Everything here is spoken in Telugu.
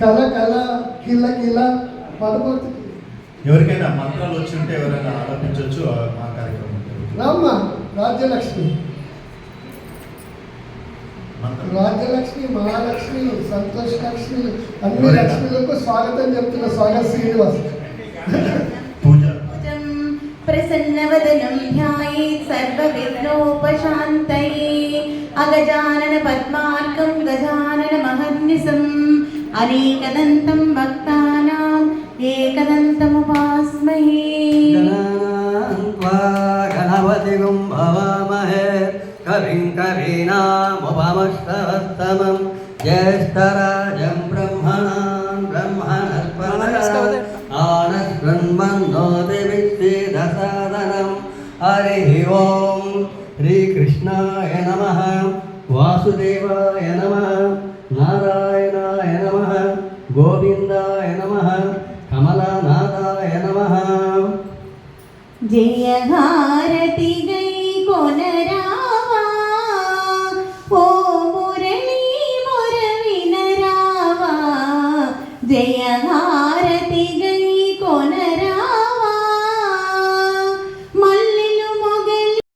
కల కల కిల కిల పడబడుతుంది. ఎవరికైనా మంత్రాలు వచ్చి ఉంటే ఎవరైనా ఆలోచించవచ్చు మా కార్యక్రమం. రామ్మ రాజ్యలక్ష్మి, రాజ్యలక్ష్మి, మహాలక్ష్మి, సంతోష్ లక్ష్మి, అన్ని లక్ష్మిలకు స్వాగతం చెప్తున్న స్వాగత్ శ్రీనివాస్. పూజ ప్రసన్నవదనం ధ్యాయేత్ సర్వవిఘ్నోపశాంతయే అగజానన పద్మార్కం గజానన మహర్నిశం అనేకదంతం భక్తానాం ఏకదంతముపాస్మహే. గణపతిగుం భవామహే కవిం కవీనాముపమస్తమం జ్యేష్ఠరాజం బ్రహ్మణాం బ్రహ్మణస్పద ఆనస్వన్మన్నోతి విద్యేదసాదనం. హరి ఓం శ్రీకృష్ణాయ నమః, వాసుదేవాయ నమః, నారాయణాయ నమః, గోవిందాయ నమః, కమలనాథాయ నమః. జయ హారతి గై కొనరావా ఓ మురళీ మురవినరావా. జయ హారతి గై కొన